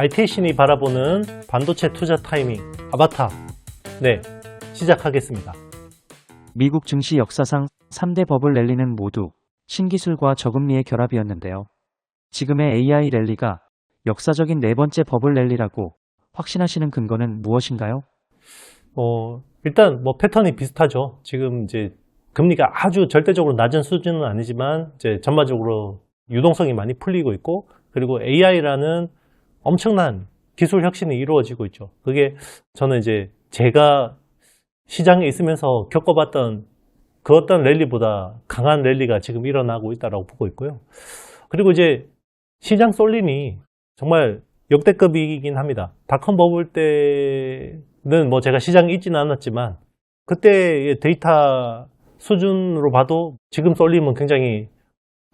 IT신이 바라보는 반도체 투자 타이밍 아바타. 네, 시작하겠습니다. 미국 증시 역사상 3대 버블 랠리는 모두 신기술과 저금리의 결합이었는데요. 지금의 AI 랠리가 역사적인 네 번째 버블 랠리라고 확신하시는 근거는 무엇인가요? 일단 패턴이 비슷하죠. 지금 이제 금리가 아주 절대적으로 낮은 수준은 아니지만 이제 전반적으로 유동성이 많이 풀리고 있고, 그리고 AI라는 엄청난 기술 혁신이 이루어지고 있죠. 그게 저는 이제 제가 시장에 있으면서 겪어봤던 그 어떤 랠리보다 강한 랠리가 지금 일어나고 있다고 보고 있고요. 그리고 이제 시장 쏠림이 정말 역대급이긴 합니다. 닷컴 버블 때는 제가 시장에 있지는 않았지만 그때의 데이터 수준으로 봐도 지금 쏠림은 굉장히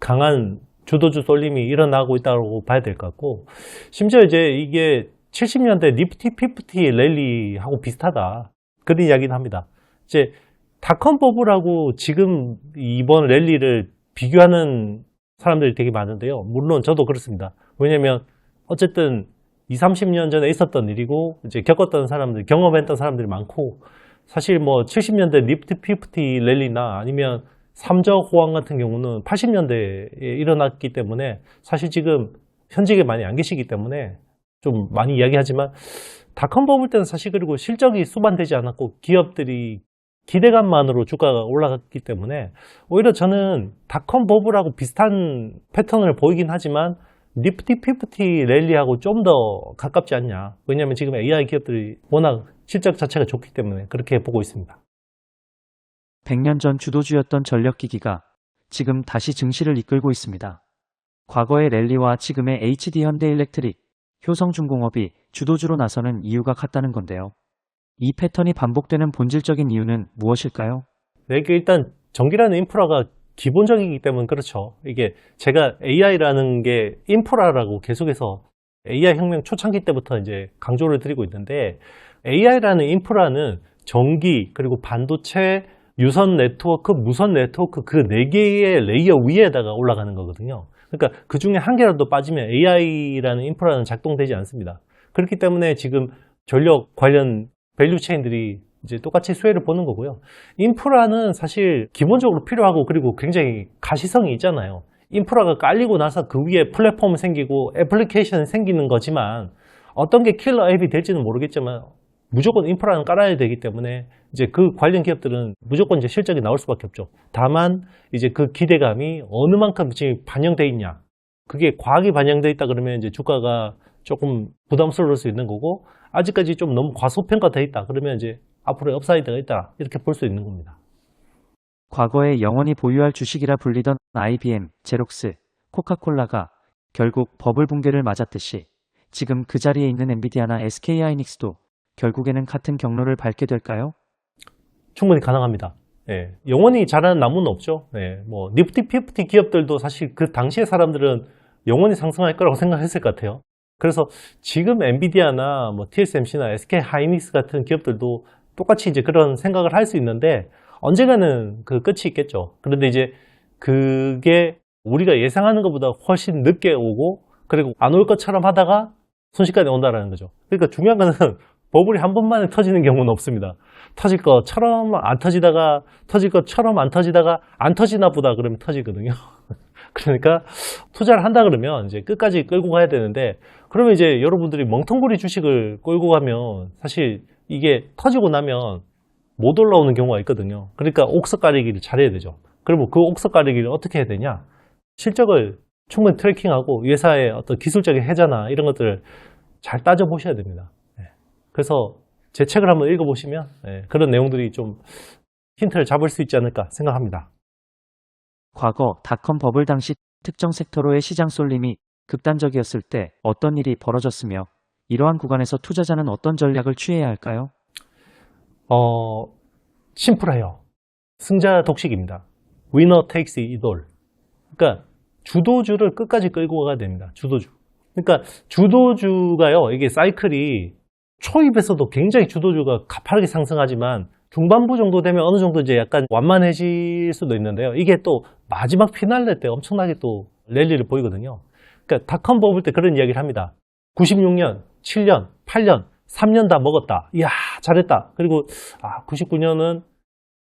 강한 주도주 쏠림이 일어나고 있다고 봐야 될 것 같고, 심지어 이제 이게 70년대 니프티 피프티 랠리하고 비슷하다, 그런 이야기는 합니다. 이제 닷컴 버블하고 지금 이번 랠리를 비교하는 사람들이 되게 많은데요. 물론 저도 그렇습니다. 왜냐면 어쨌든 20, 30년 전에 있었던 일이고 이제 겪었던 사람들, 경험했던 사람들이 많고, 사실 70년대 니프티 피프티 랠리나 아니면 삼적 호황 같은 경우는 80년대에 일어났기 때문에 사실 지금 현직에 많이 안 계시기 때문에 좀 많이 이야기하지만, 닷컴 버블 때는 사실 그리고 실적이 수반되지 않았고 기업들이 기대감만으로 주가가 올라갔기 때문에 오히려 저는 닷컴 버블하고 비슷한 패턴을 보이긴 하지만 니프티 피프티 랠리하고 좀 더 가깝지 않냐. 왜냐하면 지금 AI 기업들이 워낙 실적 자체가 좋기 때문에 그렇게 보고 있습니다. 100년 전 주도주였던 전력기기가 지금 다시 증시를 이끌고 있습니다. 과거의 랠리와 지금의 HD 현대일렉트릭, 효성중공업이 주도주로 나서는 이유가 같다는 건데요. 이 패턴이 반복되는 본질적인 이유는 무엇일까요? 네, 이게 일단 전기라는 인프라가 기본적이기 때문에 그렇죠. 이게 제가 AI라는 게 인프라라고 계속해서 AI 혁명 초창기 때부터 이제 강조를 드리고 있는데, AI라는 인프라는 전기, 그리고 반도체, 유선 네트워크, 무선 네트워크 그 네 개의 레이어 위에다가 올라가는 거거든요. 그러니까 그 중에 한 개라도 빠지면 AI라는 인프라는 작동되지 않습니다. 그렇기 때문에 지금 전력 관련 밸류 체인들이 이제 똑같이 수혜를 보는 거고요. 인프라는 사실 기본적으로 필요하고 그리고 굉장히 가시성이 있잖아요. 인프라가 깔리고 나서 그 위에 플랫폼이 생기고 애플리케이션이 생기는 거지만, 어떤 게 킬러 앱이 될지는 모르겠지만 무조건 인프라는 깔아야 되기 때문에 이제 그 관련 기업들은 무조건 이제 실적이 나올 수밖에 없죠. 다만 이제 그 기대감이 어느 만큼 지금 반영돼 있냐, 그게 과하게 반영돼 있다 그러면 이제 주가가 조금 부담스러울 수 있는 거고, 아직까지 좀 너무 과소평가돼 있다 그러면 이제 앞으로 업사이드가 있다, 이렇게 볼 수 있는 겁니다. 과거에 영원히 보유할 주식이라 불리던 IBM, 제록스, 코카콜라가 결국 버블 붕괴를 맞았듯이 지금 그 자리에 있는 엔비디아나 SK하이닉스도 결국에는 같은 경로를 밟게 될까요? 충분히 가능합니다. 예, 영원히 자라는 나무는 없죠. 예, 니프티 피프티 기업들도 사실 그 당시의 사람들은 영원히 상승할 거라고 생각했을 것 같아요. 그래서 지금 엔비디아나 TSMC나 SK하이닉스 같은 기업들도 똑같이 이제 그런 생각을 할 수 있는데, 언젠가는 그 끝이 있겠죠. 그런데 이제 그게 우리가 예상하는 것보다 훨씬 늦게 오고, 그리고 안 올 것처럼 하다가 순식간에 온다라는 거죠. 그러니까 중요한 거는 버블이 한 번만에 터지는 경우는 없습니다. 터질 것처럼 안 터지다가, 터질 것처럼 안 터지다가 안 터지나 보다 그러면 터지거든요. 그러니까 투자를 한다 그러면 이제 끝까지 끌고 가야 되는데, 그러면 이제 여러분들이 멍텅구리 주식을 끌고 가면 사실 이게 터지고 나면 못 올라오는 경우가 있거든요. 그러니까 옥석 가리기를 잘해야 되죠. 그리고 그 옥석 가리기를 어떻게 해야 되냐? 실적을 충분히 트래킹하고 회사의 어떤 기술적인 해자나 이런 것들을 잘 따져보셔야 됩니다. 그래서 제 책을 한번 읽어보시면 그런 내용들이 좀 힌트를 잡을 수 있지 않을까 생각합니다. 과거 닷컴 버블 당시 특정 섹터로의 시장 쏠림이 극단적이었을 때 어떤 일이 벌어졌으며, 이러한 구간에서 투자자는 어떤 전략을 취해야 할까요? 심플해요. 승자 독식입니다. Winner takes it all. 그러니까 주도주를 끝까지 끌고 가야 됩니다. 주도주. 그러니까 주도주가요, 이게 사이클이 초입에서도 굉장히 주도주가 가파르게 상승하지만 중반부 정도 되면 어느 정도 이제 약간 완만해질 수도 있는데요. 이게 또 마지막 피날레 때 엄청나게 또 랠리를 보이거든요. 그러니까 닷컴 버블 때 그런 이야기를 합니다. 96년, 7년, 8년, 3년 다 먹었다. 이야, 잘했다. 그리고 99년은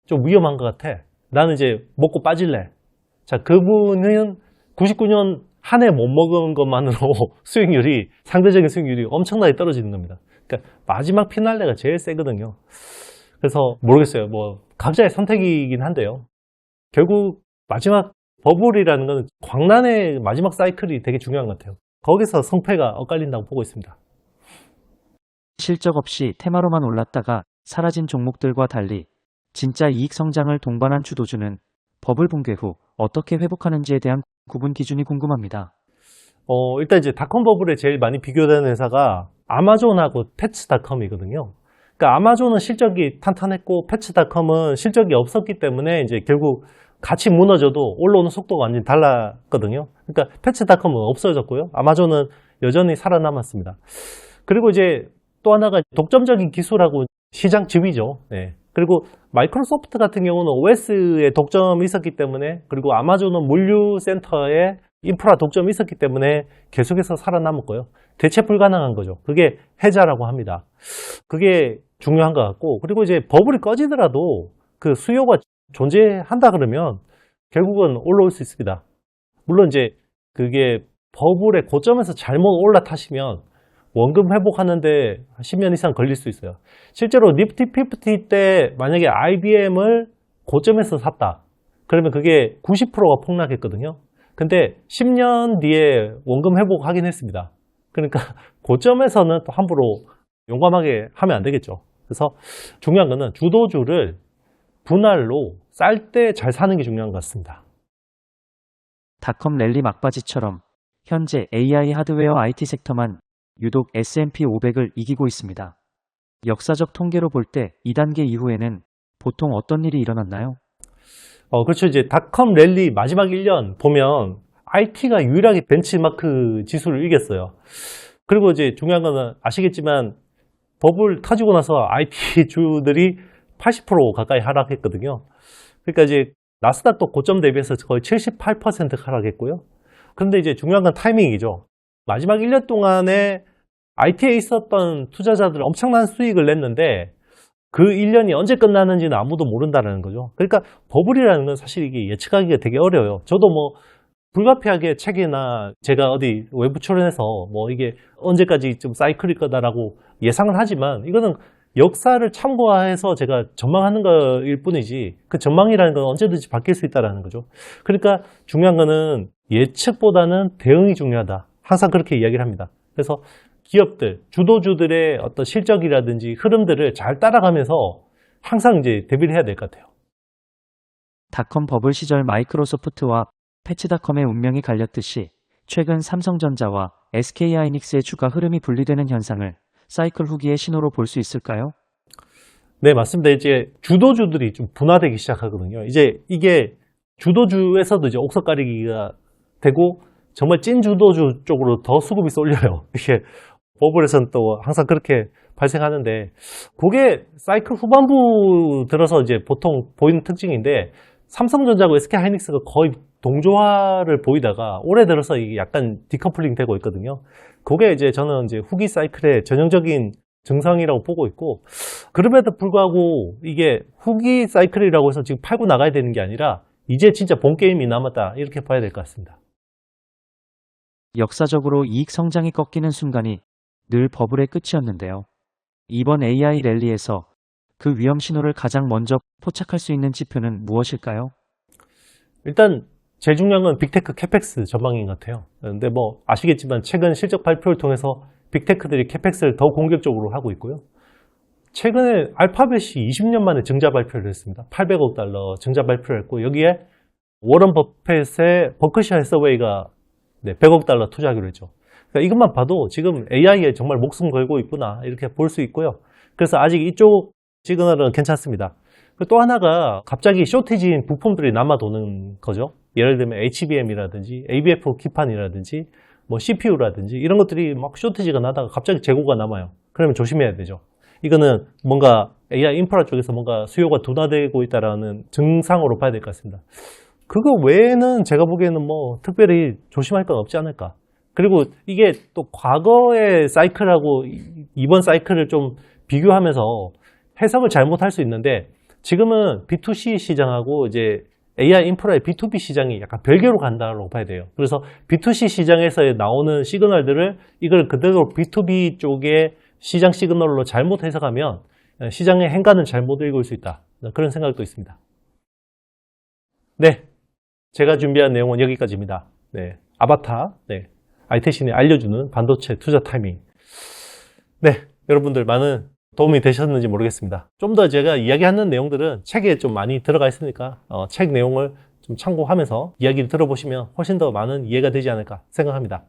좀 위험한 것 같아. 나는 이제 먹고 빠질래. 자, 그분은 99년 한 해 못 먹은 것만으로 수익률이, 상대적인 수익률이 엄청나게 떨어지는 겁니다. 그러니까 마지막 피날레가 제일 세거든요. 그래서 모르겠어요. 뭐 각자의 선택이긴 한데요. 결국 마지막 버블이라는 건 광란의 마지막 사이클이 되게 중요한 것 같아요. 거기서 성패가 엇갈린다고 보고 있습니다. 실적 없이 테마로만 올랐다가 사라진 종목들과 달리 진짜 이익 성장을 동반한 주도주는 버블 붕괴 후 어떻게 회복하는지에 대한 구분 기준이 궁금합니다. 일단 이제 닷컴 버블에 제일 많이 비교되는 회사가 아마존하고 패치닷컴이거든요. 그러니까 아마존은 실적이 탄탄했고 패치닷컴은 실적이 없었기 때문에 이제 결국 같이 무너져도 올라오는 속도가 완전히 달랐거든요. 그러니까 패치닷컴은 없어졌고요. 아마존은 여전히 살아남았습니다. 그리고 이제 또 하나가 독점적인 기술하고 시장 지위죠. 네. 그리고 마이크로소프트 같은 경우는 OS에 독점이 있었기 때문에, 그리고 아마존은 물류센터에 인프라 독점이 있었기 때문에 계속해서 살아남았고요. 대체 불가능한 거죠. 그게 해자라고 합니다. 그게 중요한 것 같고, 그리고 이제 버블이 꺼지더라도 그 수요가 존재한다 그러면 결국은 올라올 수 있습니다. 물론 이제 그게 버블의 고점에서 잘못 올라타시면 원금 회복하는데 10년 이상 걸릴 수 있어요. 실제로 니프티 50 때 만약에 IBM을 고점에서 샀다. 그러면 그게 90%가 폭락했거든요. 근데 10년 뒤에 원금 회복하긴 했습니다. 그러니까 고점에서는 또 함부로 용감하게 하면 안 되겠죠. 그래서 중요한 거는 주도주를 분할로 쌀 때 잘 사는 게 중요한 것 같습니다. 닷컴 랠리 막바지처럼 현재 AI 하드웨어 IT 섹터만 유독 S&P 500을 이기고 있습니다. 역사적 통계로 볼 때 2단계 이후에는 보통 어떤 일이 일어났나요? 그렇죠. 이제 닷컴 랠리 마지막 1년 보면 IT가 유일하게 벤치마크 지수를 이겼어요. 그리고 이제 중요한 거는 아시겠지만 버블 터지고 나서 IT 주들이 80% 가까이 하락했거든요. 그러니까 이제 나스닥도 고점 대비해서 거의 78% 하락했고요. 그런데 이제 중요한 건 타이밍이죠. 마지막 1년 동안에 IT에 있었던 투자자들은 엄청난 수익을 냈는데 그 1년이 언제 끝나는지는 아무도 모른다는 거죠. 그러니까 버블이라는 건 사실 이게 예측하기가 되게 어려워요. 저도 뭐 불가피하게 책이나 제가 어디 외부 출연해서 뭐 이게 언제까지 좀 사이클일 거다라고 예상을 하지만 이거는 역사를 참고해서 제가 전망하는 거일 뿐이지 그 전망이라는 건 언제든지 바뀔 수 있다는 거죠. 그러니까 중요한 거는 예측보다는 대응이 중요하다. 항상 그렇게 이야기를 합니다. 그래서 기업들, 주도주들의 어떤 실적이라든지 흐름들을 잘 따라가면서 항상 이제 대비를 해야 될 것 같아요. 닷컴 버블 시절 마이크로소프트와 패치닷컴의 운명이 갈렸듯이 최근 삼성전자와 SK하이닉스의 주가 흐름이 분리되는 현상을 사이클 후기의 신호로 볼 수 있을까요? 네, 맞습니다. 이제 주도주들이 좀 분화되기 시작하거든요. 이제 이게 주도주에서도 이제 옥석 가리기가 되고 정말 찐 주도주 쪽으로 더 수급이 쏠려요. 이게 버블에서는 또 항상 그렇게 발생하는데 그게 사이클 후반부 들어서 이제 보통 보이는 특징인데 삼성전자하고 SK하이닉스가 거의 동조화를 보이다가 올해 들어서 이게 약간 디커플링 되고 있거든요. 그게 이제 저는 이제 후기 사이클의 전형적인 증상이라고 보고 있고 그럼에도 불구하고 이게 후기 사이클이라고 해서 지금 팔고 나가야 되는 게 아니라 이제 진짜 본 게임이 남았다 이렇게 봐야 될 것 같습니다. 역사적으로 이익 성장이 꺾이는 순간이 늘 버블의 끝이었는데요. 이번 AI 랠리에서 그 위험 신호를 가장 먼저 포착할 수 있는 지표는 무엇일까요? 일단 제일 중요한 건 빅테크 캐펙스 전망인 것 같아요. 근데 뭐 아시겠지만 최근 실적 발표를 통해서 빅테크들이 캐펙스를 더 공격적으로 하고 있고요. 최근에 알파벳이 20년 만에 증자 발표를 했습니다. 800억 달러 증자 발표를 했고 여기에 워런 버핏의 버크셔 해서웨이가 100억 달러 투자하기로 했죠. 그러니까 이것만 봐도 지금 AI에 정말 목숨 걸고 있구나 이렇게 볼 수 있고요. 그래서 아직 이쪽 시그널은 괜찮습니다. 또 하나가 갑자기 쇼티지인 부품들이 남아도는 거죠. 예를 들면 HBM이라든지 ABF 기판이라든지 뭐 CPU라든지 이런 것들이 막 쇼티지가 나다가 갑자기 재고가 남아요. 그러면 조심해야 되죠. 이거는 뭔가 AI 인프라 쪽에서 뭔가 수요가 둔화되고 있다는 증상으로 봐야 될 것 같습니다. 그거 외에는 제가 보기에는 뭐 특별히 조심할 건 없지 않을까. 그리고 이게 또 과거의 사이클하고 이번 사이클을 좀 비교하면서 해석을 잘못할 수 있는데 지금은 B2C 시장하고 이제 AI 인프라의 B2B 시장이 약간 별개로 간다고 봐야 돼요. 그래서 B2C 시장에서 나오는 시그널들을 이걸 그대로 B2B 쪽의 시장 시그널로 잘못 해석하면 시장의 행간을 잘못 읽을 수 있다. 그런 생각도 있습니다. 네. 제가 준비한 내용은 여기까지입니다. 네. 아바타. 네. IT신이 알려주는 반도체 투자 타이밍. 네. 여러분들 많은 도움이 되셨는지 모르겠습니다. 좀 더 제가 이야기하는 내용들은 책에 좀 많이 들어가 있으니까 책 내용을 좀 참고하면서 이야기를 들어보시면 훨씬 더 많은 이해가 되지 않을까 생각합니다.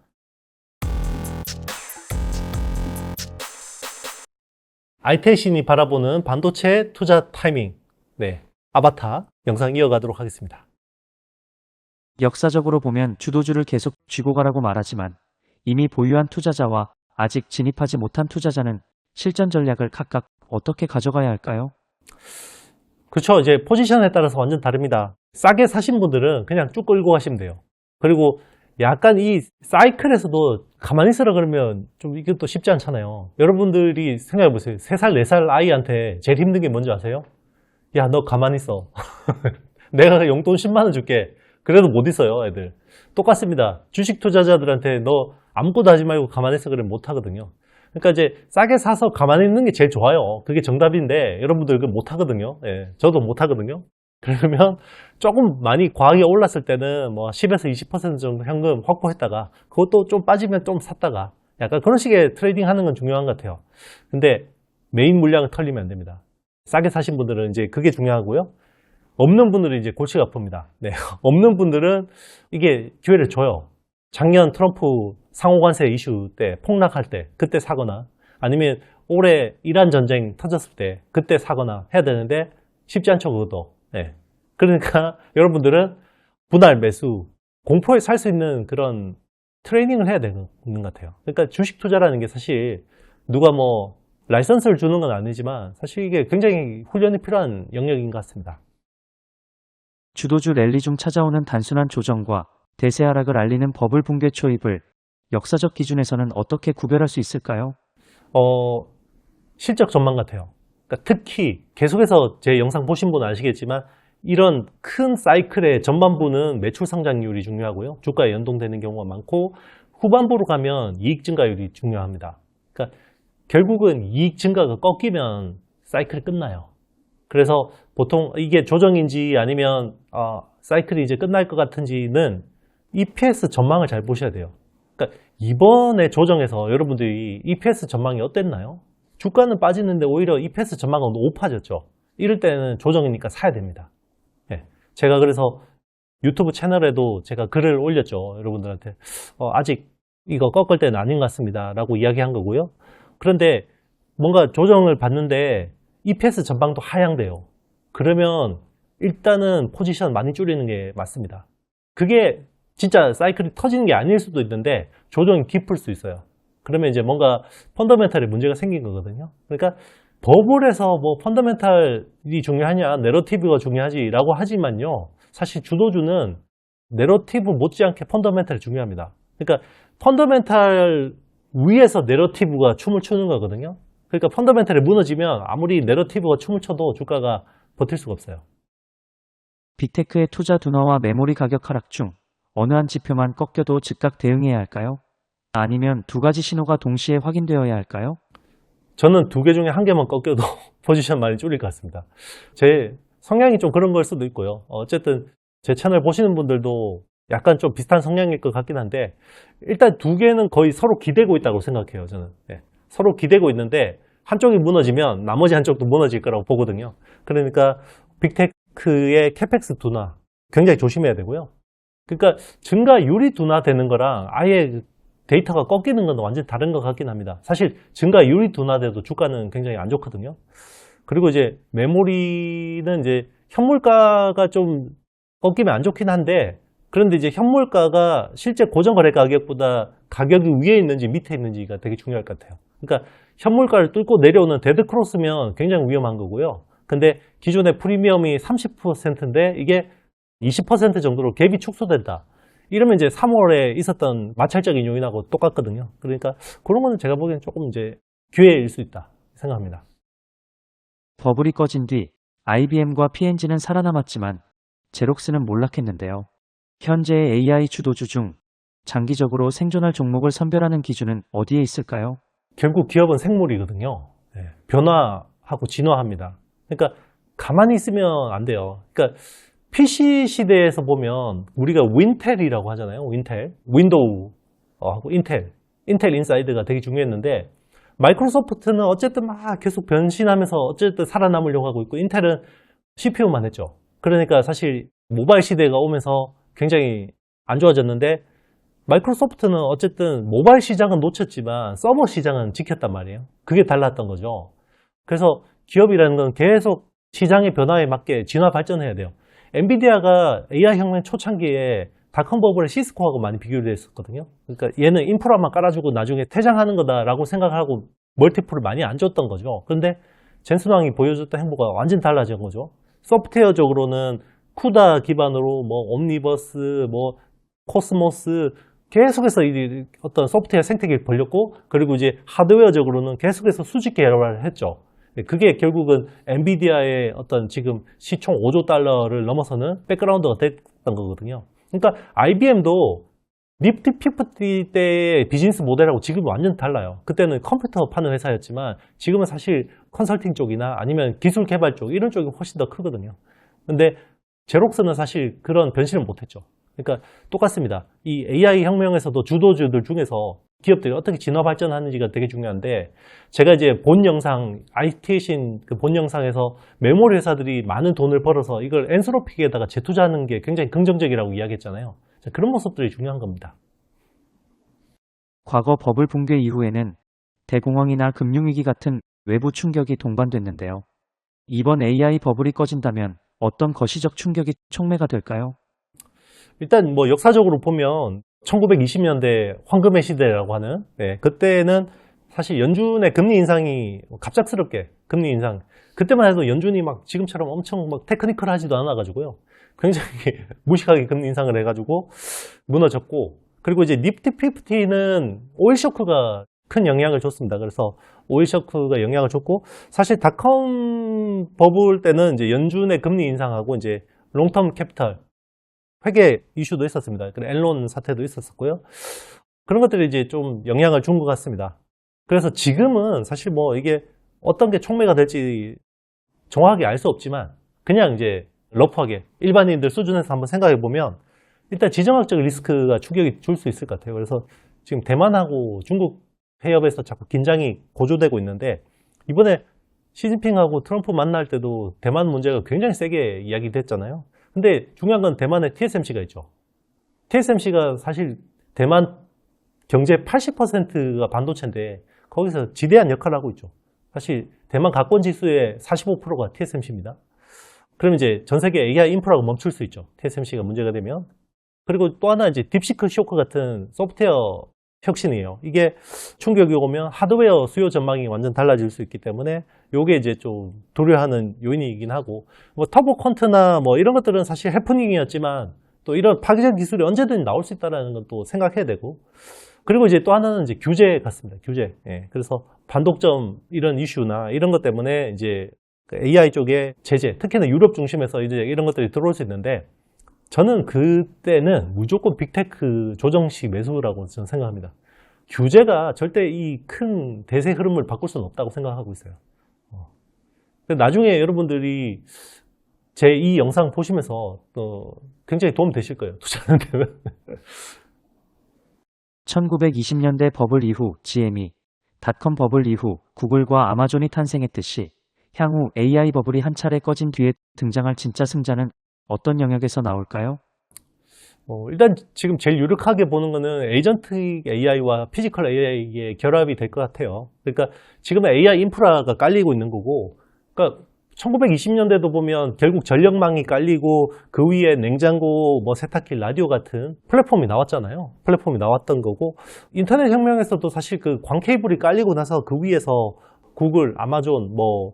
IT신이 바라보는 반도체 투자 타이밍. 네. 아바타 영상 이어가도록 하겠습니다. 역사적으로 보면 주도주를 계속 쥐고 가라고 말하지만 이미 보유한 투자자와 아직 진입하지 못한 투자자는 실전 전략을 각각 어떻게 가져가야 할까요? 그렇죠. 이제 포지션에 따라서 완전 다릅니다. 싸게 사신 분들은 그냥 쭉 끌고 가시면 돼요. 그리고 약간 이 사이클에서도 가만히 있으라 그러면 좀 이게 또 쉽지 않잖아요. 여러분들이 생각해 보세요. 3살, 4살 아이한테 제일 힘든 게 뭔지 아세요? 야, 너 가만히 있어. 내가 용돈 10만 원 줄게. 그래도 못 있어요, 애들. 똑같습니다. 주식 투자자들한테 너 아무것도 하지 말고 가만히 있어 그러면 못 하거든요. 그러니까 이제 싸게 사서 가만히 있는 게 제일 좋아요. 그게 정답인데 여러분들 그거 못 하거든요. 예, 저도 못 하거든요. 그러면 조금 많이 과하게 올랐을 때는 뭐 10에서 20% 정도 현금 확보했다가 그것도 좀 빠지면 좀 샀다가 약간 그런 식의 트레이딩 하는 건 중요한 것 같아요. 근데 메인 물량을 털리면 안 됩니다. 싸게 사신 분들은 이제 그게 중요하고요. 없는 분들은 이제 골치가 아픕니다. 네. 없는 분들은 이게 기회를 줘요. 작년 트럼프 상호관세 이슈 때 폭락할 때 그때 사거나 아니면 올해 이란 전쟁 터졌을 때 그때 사거나 해야 되는데 쉽지 않죠, 그것도. 네. 그러니까 여러분들은 분할 매수, 공포에 살 수 있는 그런 트레이닝을 해야 되는 것 같아요. 그러니까 주식 투자라는 게 사실 누가 뭐 라이선스를 주는 건 아니지만 사실 이게 굉장히 훈련이 필요한 영역인 것 같습니다. 주도주 랠리 중 찾아오는 단순한 조정과 대세 하락을 알리는 버블 붕괴 초입을 역사적 기준에서는 어떻게 구별할 수 있을까요? 실적 전망 같아요. 그러니까 특히 계속해서 제 영상 보신 분은 아시겠지만 이런 큰 사이클의 전반부는 매출 성장률이 중요하고요. 주가에 연동되는 경우가 많고 후반부로 가면 이익 증가율이 중요합니다. 그러니까 결국은 이익 증가가 꺾이면 사이클이 끝나요. 그래서 보통 이게 조정인지 아니면 사이클이 이제 끝날 것 같은지는 EPS 전망을 잘 보셔야 돼요. 그러니까 이번에 조정에서 여러분들이 EPS 전망이 어땠나요? 주가는 빠지는데 오히려 EPS 전망은 높아졌죠. 이럴 때는 조정이니까 사야 됩니다. 네. 제가 그래서 유튜브 채널에도 제가 글을 올렸죠. 여러분들한테 아직 이거 꺾을 때는 아닌 것 같습니다 라고 이야기한 거고요. 그런데 뭔가 조정을 받는데 EPS 전망도 하향돼요. 그러면 일단은 포지션 많이 줄이는 게 맞습니다. 그게 진짜 사이클이 터지는 게 아닐 수도 있는데 조정이 깊을 수 있어요. 그러면 이제 뭔가 펀더멘탈에 문제가 생긴 거거든요. 그러니까 버블에서 뭐 펀더멘탈이 중요하냐, 내러티브가 중요하지라고 하지만요. 사실 주도주는 내러티브 못지않게 펀더멘탈이 중요합니다. 그러니까 펀더멘탈 위에서 내러티브가 춤을 추는 거거든요. 그러니까 펀더멘탈이 무너지면 아무리 내러티브가 춤을 춰도 주가가 버틸 수가 없어요. 빅테크의 투자 둔화와 메모리 가격 하락 중 어느 한 지표만 꺾여도 즉각 대응해야 할까요? 아니면 두 가지 신호가 동시에 확인되어야 할까요? 저는 두 개 중에 한 개만 꺾여도 포지션 많이 줄일 것 같습니다. 제 성향이 좀 그런 걸 수도 있고요. 어쨌든 제 채널 보시는 분들도 약간 좀 비슷한 성향일 것 같긴 한데 일단 두 개는 거의 서로 기대고 있다고 생각해요. 저는 서로 기대고 있는데 한쪽이 무너지면 나머지 한쪽도 무너질 거라고 보거든요. 그러니까 빅테크의 캐펙스 둔화 굉장히 조심해야 되고요. 그러니까 증가율이 둔화되는 거랑 아예 데이터가 꺾이는 건 완전히 다른 것 같긴 합니다. 사실 증가율이 둔화돼도 주가는 굉장히 안 좋거든요. 그리고 이제 메모리는 이제 현물가가 좀 꺾이면 안 좋긴 한데 그런데 이제 현물가가 실제 고정거래 가격보다 가격이 위에 있는지 밑에 있는지가 되게 중요할 것 같아요. 그러니까 현물가를 뚫고 내려오는 데드크로스면 굉장히 위험한 거고요. 근데 기존의 프리미엄이 30%인데 이게 20% 정도로 갭이 축소된다. 이러면 이제 3월에 있었던 마찰적인 요인하고 똑같거든요. 그러니까 그런 거는 제가 보기엔 조금 이제 기회일 수 있다 생각합니다. 버블이 꺼진 뒤 IBM과 P&G는 살아남았지만 제록스는 몰락했는데요. 현재의 AI 주도주 중 장기적으로 생존할 종목을 선별하는 기준은 어디에 있을까요? 결국 기업은 생물이거든요. 네, 변화하고 진화합니다. 그러니까 가만히 있으면 안 돼요. 그러니까 PC 시대에서 보면 우리가 윈텔이라고 하잖아요. 윈텔, 윈도우하고 인텔 인사이드가 되게 중요했는데 마이크로소프트는 어쨌든 막 계속 변신하면서 어쨌든 살아남으려고 하고 있고 인텔은 CPU만 했죠. 그러니까 사실 모바일 시대가 오면서 굉장히 안 좋아졌는데 마이크로소프트는 어쨌든 모바일 시장은 놓쳤지만 서버 시장은 지켰단 말이에요. 그게 달랐던 거죠. 그래서 기업이라는 건 계속 시장의 변화에 맞게 진화 발전해야 돼요. 엔비디아가 AI 혁명 초창기에 닷컴 버블의 시스코하고 많이 비교를 했었거든요. 그러니까 얘는 인프라만 깔아주고 나중에 퇴장하는 거다라고 생각하고 멀티플을 많이 안 줬던 거죠. 그런데 젠슨 왕이 보여줬던 행보가 완전 달라진 거죠. 소프트웨어적으로는 쿠다 기반으로 뭐 옴니버스, 뭐 코스모스 계속해서 어떤 소프트웨어 생태계를 벌렸고 그리고 이제 하드웨어적으로는 계속해서 수직 개발을 했죠. 그게 결국은 엔비디아의 어떤 지금 시총 5조 달러를 넘어서는 백그라운드가 됐던 거거든요. 그러니까 IBM도 니프티 피프티 때의 비즈니스 모델하고 지금 완전 달라요. 그때는 컴퓨터 파는 회사였지만 지금은 사실 컨설팅 쪽이나 아니면 기술 개발 쪽 이런 쪽이 훨씬 더 크거든요. 근데 제록스는 사실 그런 변신을 못했죠. 그러니까 똑같습니다. 이 AI 혁명에서도 주도주들 중에서 기업들이 어떻게 진화 발전하는지가 되게 중요한데 제가 이제 본 영상, IT신 그 본 영상에서 메모리 회사들이 많은 돈을 벌어서 이걸 엔스로픽에다가 재투자하는 게 굉장히 긍정적이라고 이야기했잖아요. 그런 모습들이 중요한 겁니다. 과거 버블 붕괴 이후에는 대공황이나 금융위기 같은 외부 충격이 동반됐는데요. 이번 AI 버블이 꺼진다면 어떤 거시적 충격이 촉매가 될까요? 일단 뭐 역사적으로 보면 1920년대 황금의 시대라고 하는 그때는 사실 연준의 금리 인상이 갑작스럽게 금리 인상 그때만 해도 연준이 막 지금처럼 엄청 막 테크니컬하지도 않아 가지고요. 굉장히 무식하게 금리 인상을 해가지고 무너졌고 그리고 이제 니프티 피프티는 오일 쇼크가 큰 영향을 줬습니다. 그래서 오일 쇼크가 영향을 줬고 사실 닷컴 버블 때는 이제 연준의 금리 인상하고 이제 롱텀 캐피탈 회계 이슈도 있었습니다. 엔론 사태도 있었었고요. 그런 것들이 이제 좀 영향을 준 것 같습니다. 그래서 지금은 사실 뭐 이게 어떤 게 촉매가 될지 정확하게 알 수 없지만 그냥 이제 러프하게 일반인들 수준에서 한번 생각해 보면 일단 지정학적 리스크가 충격이 줄 수 있을 것 같아요. 그래서 지금 대만하고 중국 해협에서 자꾸 긴장이 고조되고 있는데 이번에 시진핑하고 트럼프 만날 때도 대만 문제가 굉장히 세게 이야기됐잖아요. 근데 중요한 건 대만에 TSMC가 있죠. TSMC가 사실 대만 경제 80%가 반도체인데 거기서 지대한 역할을 하고 있죠. 사실 대만 가권 지수의 45%가 TSMC입니다. 그럼 이제 전 세계 AI 인프라가 멈출 수 있죠. TSMC가 문제가 되면. 그리고 또 하나 이제 딥시크 쇼크 같은 소프트웨어 혁신이에요. 이게 충격이 오면 하드웨어 수요 전망이 완전 달라질 수 있기 때문에 이게 이제 좀 두려워하는 요인이긴 하고 뭐 터보 퀀트나 뭐 이런 것들은 사실 해프닝이었지만 또 이런 파괴적 기술이 언제든 나올 수 있다는 건 또 생각해야 되고 그리고 이제 또 하나는 이제 규제 같습니다. 규제. 그래서 반독점 이런 이슈나 이런 것 때문에 이제 AI 쪽에 제재, 특히나 유럽 중심에서 이제 이런 것들이 들어올 수 있는데 저는 그때는 무조건 빅테크 조정식 매수라고 저는 생각합니다. 규제가 절대 이 큰 대세 흐름을 바꿀 수는 없다고 생각하고 있어요. 나중에 여러분들이 제 이 영상 보시면서 또 굉장히 도움 되실 거예요. 투자하는 데는. 1920년대 버블 이후 GME, 닷컴 버블 이후 구글과 아마존이 탄생했듯이 향후 AI 버블이 한 차례 꺼진 뒤에 등장할 진짜 승자는 어떤 영역에서 나올까요? 일단 지금 제일 유력하게 보는 거는 에이전틱 AI와 피지컬 AI의 결합이 될 것 같아요. 그러니까 지금은 AI 인프라가 깔리고 있는 거고, 그러니까 1920년대도 보면 결국 전력망이 깔리고 그 위에 냉장고, 뭐 세탁기, 라디오 같은 플랫폼이 나왔잖아요. 플랫폼이 나왔던 거고, 인터넷 혁명에서도 사실 그 광 케이블이 깔리고 나서 그 위에서 구글, 아마존, 뭐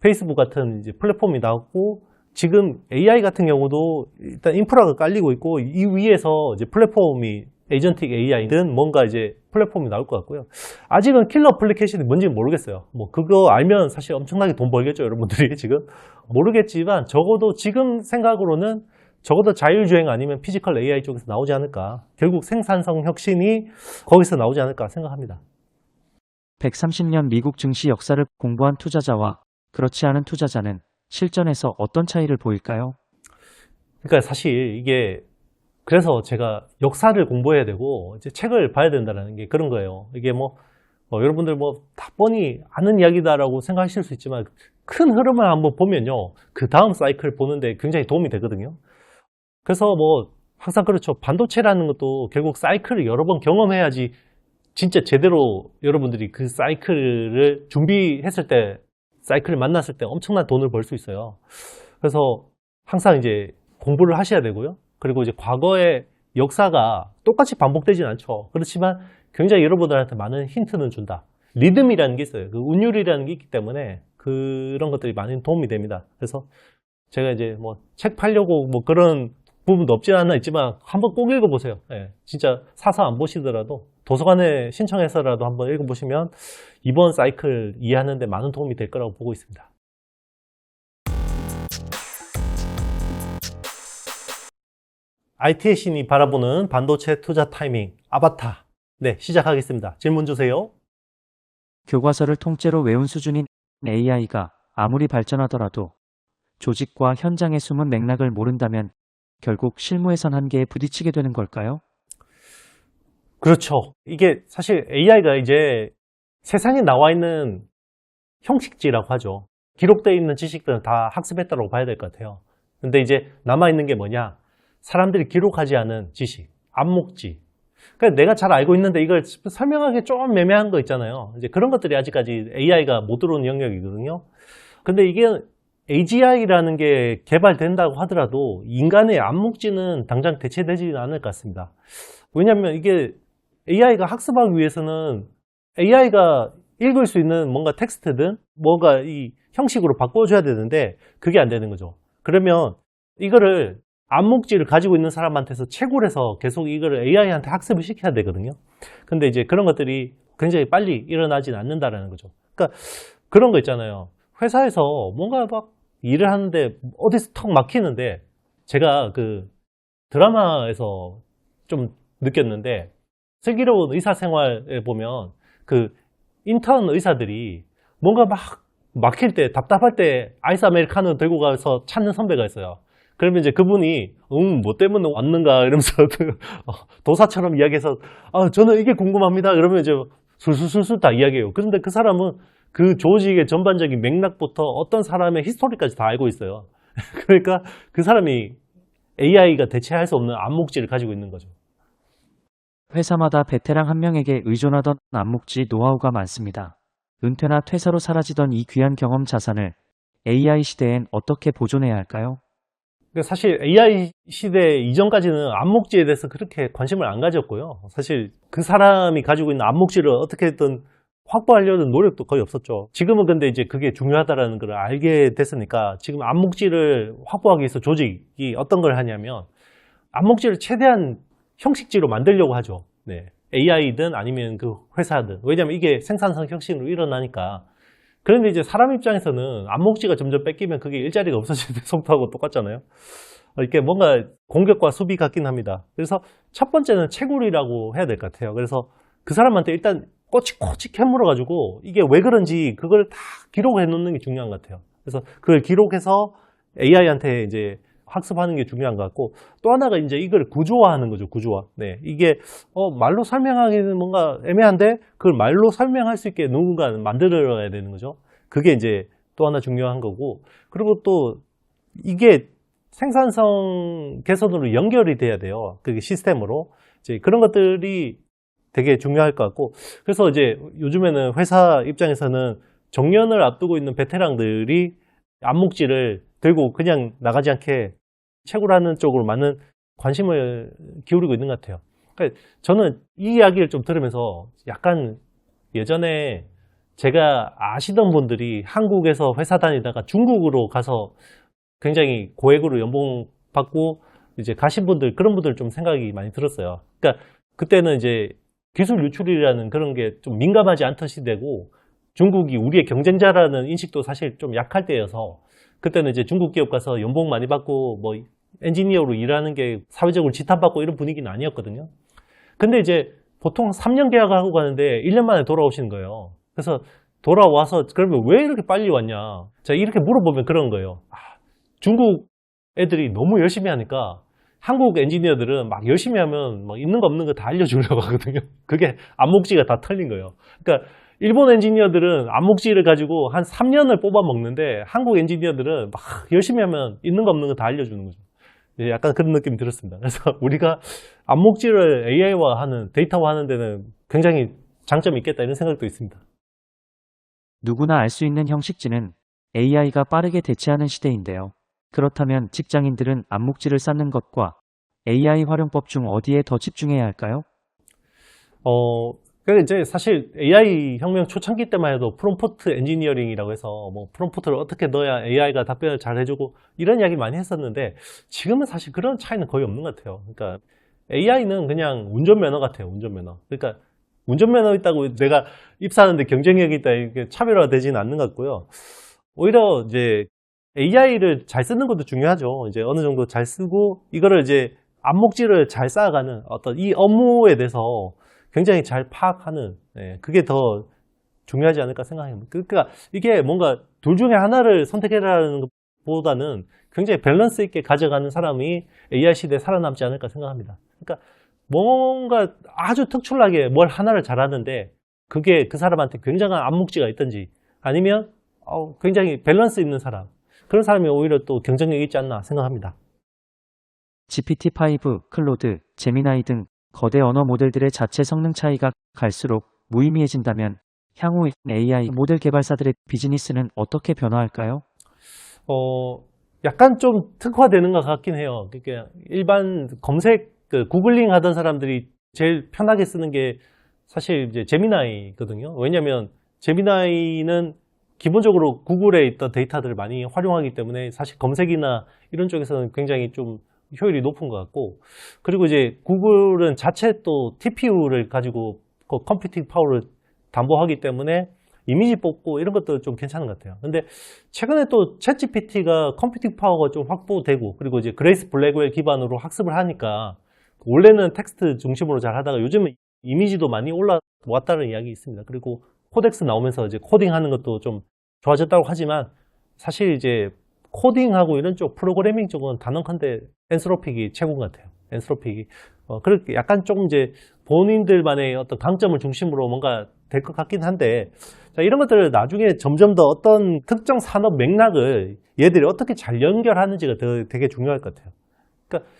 페이스북 같은 이제 플랫폼이 나왔고, 지금 AI 같은 경우도 일단 인프라가 깔리고 있고 이 위에서 이제 플랫폼이 에이전틱 AI든 뭔가 이제 플랫폼이 나올 것 같고요. 아직은 킬러 애플리케이션이 뭔지는 모르겠어요. 뭐 그거 알면 사실 엄청나게 돈 벌겠죠, 여러분들이 지금. 모르겠지만 적어도 지금 생각으로는 적어도 자율주행 아니면 피지컬 AI 쪽에서 나오지 않을까. 결국 생산성 혁신이 거기서 나오지 않을까 생각합니다. 130년 미국 증시 역사를 공부한 투자자와 그렇지 않은 투자자는 실전에서 어떤 차이를 보일까요? 그러니까 사실 이게 그래서 제가 역사를 공부해야 되고 이제 책을 봐야 된다는 게 그런 거예요. 이게 여러분들 다 뻔히 아는 이야기다라고 생각하실 수 있지만 큰 흐름을 한번 보면요. 그 다음 사이클 보는데 굉장히 도움이 되거든요. 그래서 항상 그렇죠. 반도체라는 것도 결국 사이클을 여러 번 경험해야지 진짜 제대로 여러분들이 그 사이클을 준비했을 때 사이클을 만났을 때 엄청난 돈을 벌 수 있어요. 그래서 항상 이제 공부를 하셔야 되고요. 그리고 이제 과거의 역사가 똑같이 반복되진 않죠. 그렇지만 굉장히 여러분들한테 많은 힌트는 준다. 리듬이라는 게 있어요. 그 운율이라는 게 있기 때문에 그런 것들이 많이 도움이 됩니다. 그래서 제가 이제 책 팔려고 그런 부분도 없지 않아 있지만 한번 꼭 읽어보세요. 예, 진짜 사서 안 보시더라도 도서관에 신청해서라도 한번 읽어보시면 이번 사이클 이해하는 데 많은 도움이 될 거라고 보고 있습니다. IT의 신이 바라보는 반도체 투자 타이밍 아바타. 네, 시작하겠습니다. 질문 주세요. 교과서를 통째로 외운 수준인 AI가 아무리 발전하더라도 조직과 현장의 숨은 맥락을 모른다면 결국 실무에선 한계에 부딪히게 되는 걸까요? 그렇죠. 이게 사실 AI가 이제 세상에 나와 있는 형식지라고 하죠. 기록되어 있는 지식들은 다 학습했다고 봐야 될 것 같아요. 근데 이제 남아있는 게 뭐냐? 사람들이 기록하지 않은 지식, 암묵지. 그러니까 내가 잘 알고 있는데 이걸 설명하기 좀 애매한 거 있잖아요. 이제 그런 것들이 아직까지 AI가 못 들어오는 영역이거든요. 근데 이게 AGI라는 게 개발된다고 하더라도 인간의 암묵지는 당장 대체되지는 않을 것 같습니다. 왜냐하면 이게 AI가 학습하기 위해서는 AI가 읽을 수 있는 뭔가 텍스트든 뭔가 이 형식으로 바꿔줘야 되는데 그게 안 되는 거죠. 그러면 이거를 암묵지를 가지고 있는 사람한테서 채굴 해서 계속 이거를 AI한테 학습을 시켜야 되거든요. 근데 이제 그런 것들이 굉장히 빨리 일어나진 않는다라는 거죠. 그러니까 그런 거 있잖아요. 회사에서 뭔가 막 일을 하는데 어디서 턱 막히는데 제가 그 드라마에서 좀 느꼈는데 슬기로운 의사생활에 보면 그 인턴 의사들이 뭔가 막 막힐 때 답답할 때 아이스 아메리카노 들고 가서 찾는 선배가 있어요. 그러면 이제 그분이 뭐 때문에 왔는가 이러면서 도사처럼 이야기해서 저는 이게 궁금합니다. 그러면 이제 술술술술 다 이야기해요. 그런데 그 사람은 그 조직의 전반적인 맥락부터 어떤 사람의 히스토리까지 다 알고 있어요. 그러니까 그 사람이 AI가 대체할 수 없는 암묵지를 가지고 있는 거죠. 회사마다 베테랑 한 명에게 의존하던 암묵지 노하우가 많습니다. 은퇴나 퇴사로 사라지던 이 귀한 경험 자산을 AI 시대엔 어떻게 보존해야 할까요? 사실 AI 시대 이전까지는 암묵지에 대해서 그렇게 관심을 안 가졌고요. 사실 그 사람이 가지고 있는 암묵지를 어떻게든 확보하려는 노력도 거의 없었죠. 지금은 근데 이제 그게 중요하다는 걸 알게 됐으니까 지금 암묵지를 확보하기 위해서 조직이 어떤 걸 하냐면 암묵지를 최대한 형식지로 만들려고 하죠. 네. AI든 아니면 그 회사든. 왜냐면 이게 생산성 혁신으로 일어나니까. 그런데 이제 사람 입장에서는 암묵지가 점점 뺏기면 그게 일자리가 없어지는 속도하고 똑같잖아요. 이렇게 뭔가 공격과 수비 같긴 합니다. 그래서 첫 번째는 채굴이라고 해야 될 것 같아요. 그래서 그 사람한테 일단 꼬치꼬치 캐물어가지고 이게 왜 그런지 그걸 다 기록해 놓는 게 중요한 것 같아요. 그래서 그걸 기록해서 AI한테 이제 학습하는 게 중요한 것 같고 또 하나가 이제 이걸 구조화하는 거죠. 구조화. 네, 이게 말로 설명하기는 뭔가 애매한데 그걸 말로 설명할 수 있게 누군가 만들어야 되는 거죠. 그게 이제 또 하나 중요한 거고 그리고 또 이게 생산성 개선으로 연결이 돼야 돼요. 그게 시스템으로 이제 그런 것들이 되게 중요할 것 같고 그래서 이제 요즘에는 회사 입장에서는 정년을 앞두고 있는 베테랑들이 암묵지를 들고 그냥 나가지 않게 채굴하는 쪽으로 많은 관심을 기울이고 있는 것 같아요. 그러니까 저는 이 이야기를 좀 들으면서 약간 예전에 제가 아시던 분들이 한국에서 회사 다니다가 중국으로 가서 굉장히 고액으로 연봉 받고 이제 가신 분들, 그런 분들 좀 생각이 많이 들었어요. 그러니까 그때는 이제 기술 유출이라는 그런 게 좀 민감하지 않던 시대고, 중국이 우리의 경쟁자라는 인식도 사실 좀 약할 때여서, 그때는 이제 중국 기업 가서 연봉 많이 받고 뭐 엔지니어로 일하는 게 사회적으로 지탄받고 이런 분위기는 아니었거든요. 근데 이제 보통 3년 계약을 하고 가는데 1년 만에 돌아오시는 거예요. 그래서 돌아와서 그러면 왜 이렇게 빨리 왔냐? 자, 이렇게 물어보면 그런 거예요. 중국 애들이 너무 열심히 하니까 한국 엔지니어들은 막 열심히 하면 막 있는 거 없는 거 다 알려주려고 하거든요. 그게 안목지가 다 털린 거예요. 그러니까 일본 엔지니어들은 안목지를 가지고 한 3년을 뽑아 먹는데, 한국 엔지니어들은 막 열심히 하면 있는 거 없는 거 다 알려주는 거죠. 약간 그런 느낌이 들었습니다. 그래서 우리가 안목지를 AI화하는, 데이터화하는 데는 굉장히 장점이 있겠다, 이런 생각도 있습니다. 누구나 알 수 있는 형식지는 AI가 빠르게 대체하는 시대인데요. 그렇다면 직장인들은 안목지를 쌓는 것과 AI 활용법 중 어디에 더 집중해야 할까요? 그 이제 사실 AI 혁명 초창기 때만 해도 프롬프트 엔지니어링이라고 해서 뭐 프롬프트를 어떻게 넣어야 AI가 답변을 잘 해주고 이런 이야기 많이 했었는데, 지금은 사실 그런 차이는 거의 없는 것 같아요. 그러니까 AI는 그냥 운전면허 같아요. 운전면허. 그러니까 운전면허 있다고 내가 입사하는데 경쟁력이 있다, 이게 차별화가 되지는 않는 것 같고요. 오히려 이제 AI를 잘 쓰는 것도 중요하죠. 이제 어느 정도 잘 쓰고 이거를 이제 안목지를 잘 쌓아가는 어떤 이 업무에 대해서 굉장히 잘 파악하는, 그게 더 중요하지 않을까 생각합니다. 그러니까 이게 뭔가 둘 중에 하나를 선택해라는 것보다는 굉장히 밸런스 있게 가져가는 사람이 AI 시대에 살아남지 않을까 생각합니다. 그러니까 뭔가 아주 특출나게 뭘 하나를 잘하는데 그게 그 사람한테 굉장한 안목지가 있든지, 아니면 굉장히 밸런스 있는 사람, 그런 사람이 오히려 또 경쟁력이 있지 않나 생각합니다. GPT-5, 클로드, 제미나이 등 거대 언어 모델들의 자체 성능 차이가 갈수록 무의미해진다면 향후 AI 모델 개발사들의 비즈니스는 어떻게 변화할까요? 약간 좀 특화되는 것 같긴 해요. 그러니까 일반 검색, 구글링 하던 사람들이 제일 편하게 쓰는 게 사실 이제 제미나이거든요. 왜냐면 제미나이는 기본적으로 구글에 있던 데이터들을 많이 활용하기 때문에 사실 검색이나 이런 쪽에서는 굉장히 좀 효율이 높은 것 같고, 그리고 이제 구글은 자체 또 TPU를 가지고 그 컴퓨팅 파워를 담보하기 때문에 이미지 뽑고 이런 것도 좀 괜찮은 것 같아요. 근데 최근에 또 챗GPT가 컴퓨팅 파워가 좀 확보되고, 그리고 이제 그레이스 블랙웰 기반으로 학습을 하니까 원래는 텍스트 중심으로 잘 하다가 요즘은 이미지도 많이 올라왔다는 이야기 있습니다. 그리고 코덱스 나오면서 이제 코딩하는 것도 좀 좋아졌다고 하지만, 사실 이제 코딩하고 이런 쪽 프로그래밍 쪽은 단언컨대 엔스로픽이 최고인 것 같아요. 엔스로픽이 그렇게 약간 조금 이제 본인들만의 어떤 강점을 중심으로 뭔가 될 것 같긴 한데, 자, 이런 것들을 나중에 점점 더 어떤 특정 산업 맥락을 얘들이 어떻게 잘 연결하는지가 되게 중요할 것 같아요. 그러니까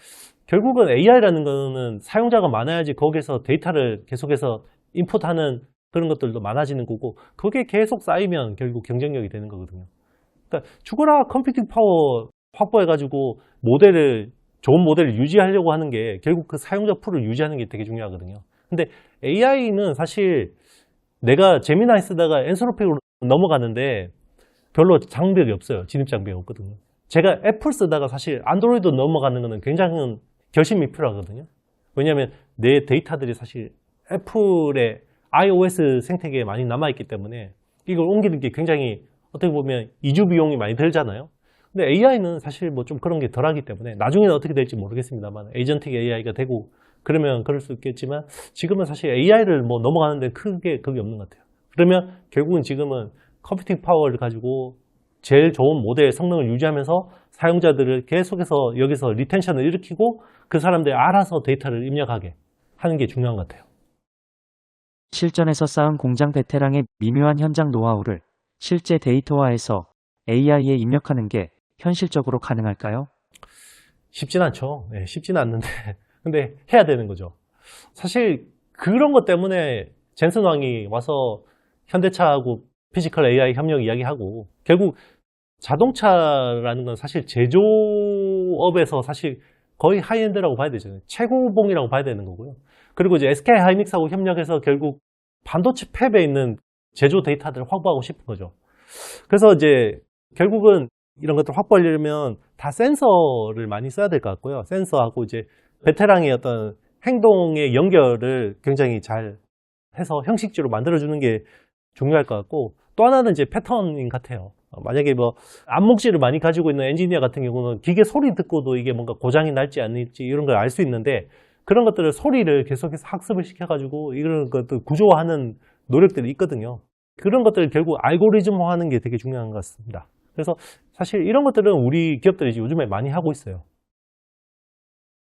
결국은 AI라는 거는 사용자가 많아야지 거기서 데이터를 계속해서 인풋하는 그런 것들도 많아지는 거고, 그게 계속 쌓이면 결국 경쟁력이 되는 거거든요. 그러니까 죽어라 컴퓨팅 파워 확보해가지고 좋은 모델을 유지하려고 하는 게 결국 그 사용자 풀을 유지하는 게 되게 중요하거든요. 근데 AI는 사실 내가 제미나이 쓰다가 엔서로픽으로 넘어가는데 별로 장벽이 없어요. 진입 장벽이 없거든요. 제가 애플 쓰다가 사실 안드로이드 넘어가는 거는 굉장히 결심이 필요하거든요. 왜냐하면 내 데이터들이 사실 애플의 iOS 생태계에 많이 남아있기 때문에 이걸 옮기는 게 굉장히 어떻게 보면 이주 비용이 많이 들잖아요. 근데 AI는 사실 뭐 좀 그런 게 덜하기 때문에 나중에는 어떻게 될지 모르겠습니다만, 에이전틱 AI가 되고 그러면 그럴 수 있겠지만, 지금은 사실 AI를 뭐 넘어가는데 크게 그게 없는 것 같아요. 그러면 결국은 지금은 컴퓨팅 파워를 가지고 제일 좋은 모델 성능을 유지하면서 사용자들을 계속해서 여기서 리텐션을 일으키고 그 사람들이 알아서 데이터를 입력하게 하는 게 중요한 것 같아요. 실전에서 쌓은 공장 베테랑의 미묘한 현장 노하우를 실제 데이터화해서 AI에 입력하는 게 현실적으로 가능할까요? 쉽진 않죠. 네, 쉽지는 않는데 근데 해야 되는 거죠. 사실 그런 것 때문에 젠슨 왕이 와서 현대차하고 피지컬 AI 협력 이야기하고, 결국 자동차라는 건 사실 제조업에서 사실 거의 하이엔드라고 봐야 되잖아요. 최고봉이라고 봐야 되는 거고요. 그리고 이제 SK 하이닉스하고 협력해서 결국 반도체 팹에 있는 제조 데이터들을 확보하고 싶은 거죠. 그래서 이제 결국은 이런 것들 확보하려면 다 센서를 많이 써야 될 것 같고요. 센서하고 이제 베테랑의 어떤 행동의 연결을 굉장히 잘 해서 형식지로 만들어주는 게 중요할 것 같고, 또 하나는 이제 패턴인 같아요. 만약에 뭐 안목질을 많이 가지고 있는 엔지니어 같은 경우는 기계 소리 듣고도 이게 뭔가 고장이 날지 아닐지 이런 걸 알 수 있는데, 그런 것들을 소리를 계속해서 학습을 시켜가지고 이런 것들 구조화하는 노력들이 있거든요. 그런 것들을 결국 알고리즘화하는 게 되게 중요한 것 같습니다. 그래서 사실 이런 것들은 우리 기업들이 요즘에 많이 하고 있어요.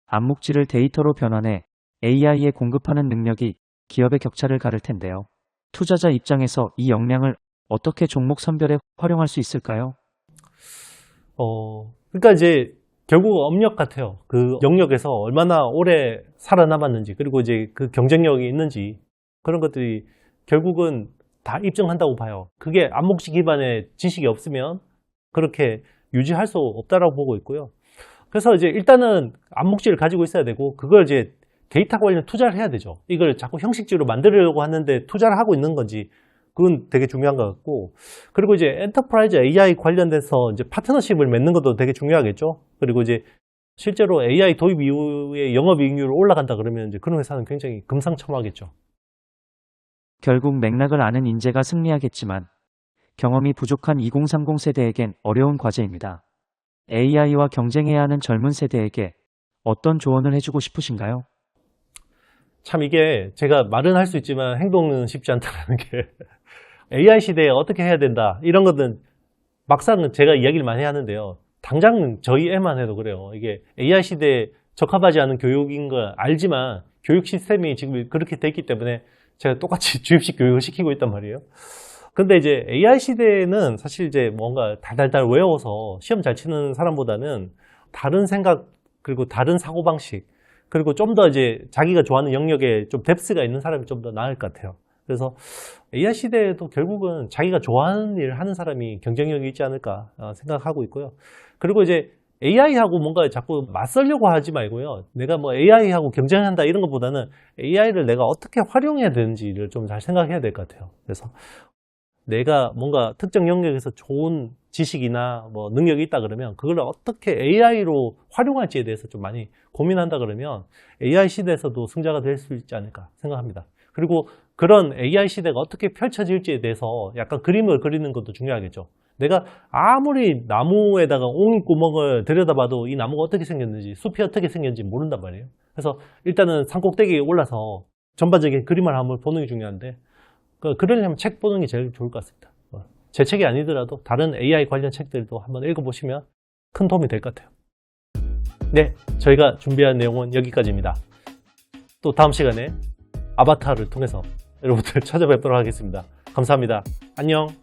암묵지를 데이터로 변환해 AI에 공급하는 능력이 기업의 격차를 가를 텐데요. 투자자 입장에서 이 역량을 어떻게 종목 선별에 활용할 수 있을까요? 그러니까 이제 결국 업력 같아요. 그 영역에서 얼마나 오래 살아남았는지, 그리고 이제 그 경쟁력이 있는지, 그런 것들이 결국은 다 입증한다고 봐요. 그게 암묵지 기반의 지식이 없으면 그렇게 유지할 수 없다라고 보고 있고요. 그래서 이제 일단은 암묵지를 가지고 있어야 되고, 그걸 이제 데이터 관련 투자를 해야 되죠. 이걸 자꾸 형식지로 만들려고 하는데 투자를 하고 있는 건지, 그건 되게 중요한 것 같고, 그리고 이제 엔터프라이즈 AI 관련돼서 이제 파트너십을 맺는 것도 되게 중요하겠죠. 그리고 이제 실제로 AI 도입 이후에 영업이익률이 올라간다 그러면 이제 그런 회사는 굉장히 금상첨화겠죠. 결국 맥락을 아는 인재가 승리하겠지만 경험이 부족한 2030 세대에겐 어려운 과제입니다. AI와 경쟁해야 하는 젊은 세대에게 어떤 조언을 해주고 싶으신가요? 참 이게 제가 말은 할 수 있지만 행동은 쉽지 않다는 게 AI 시대에 어떻게 해야 된다 이런 것은 막상 제가 이야기를 많이 하는데요. 당장 저희 애만 해도 그래요. 이게 AI 시대에 적합하지 않은 교육인 걸 알지만 교육 시스템이 지금 그렇게 돼 있기 때문에 제가 똑같이 주입식 교육을 시키고 있단 말이에요. 근데 이제 AI 시대에는 사실 이제 뭔가 달달달 외워서 시험 잘 치는 사람보다는 다른 생각, 그리고 다른 사고방식, 그리고 좀 더 이제 자기가 좋아하는 영역에 좀 뎁스가 있는 사람이 좀 더 나을 것 같아요. 그래서 AI 시대에도 결국은 자기가 좋아하는 일을 하는 사람이 경쟁력이 있지 않을까 생각하고 있고요. 그리고 이제 AI하고 뭔가 자꾸 맞서려고 하지 말고요. 내가 뭐 AI하고 경쟁한다 이런 것보다는 AI를 내가 어떻게 활용해야 되는지를 좀 잘 생각해야 될 것 같아요. 그래서 내가 뭔가 특정 영역에서 좋은 지식이나 뭐 능력이 있다 그러면 그걸 어떻게 AI로 활용할지에 대해서 좀 많이 고민한다 그러면 AI 시대에서도 승자가 될 수 있지 않을까 생각합니다. 그리고 그런 AI 시대가 어떻게 펼쳐질지에 대해서 약간 그림을 그리는 것도 중요하겠죠. 내가 아무리 나무에다가 옹이구멍을 들여다봐도 이 나무가 어떻게 생겼는지, 숲이 어떻게 생겼는지 모른단 말이에요. 그래서 일단은 산꼭대기에 올라서 전반적인 그림을 한번 보는 게 중요한데, 그러려면 책 보는 게 제일 좋을 것 같습니다. 제 책이 아니더라도 다른 AI 관련 책들도 한번 읽어보시면 큰 도움이 될 것 같아요. 네, 저희가 준비한 내용은 여기까지입니다. 또 다음 시간에 아바타를 통해서 여러분들 찾아뵙도록 하겠습니다. 감사합니다. 안녕.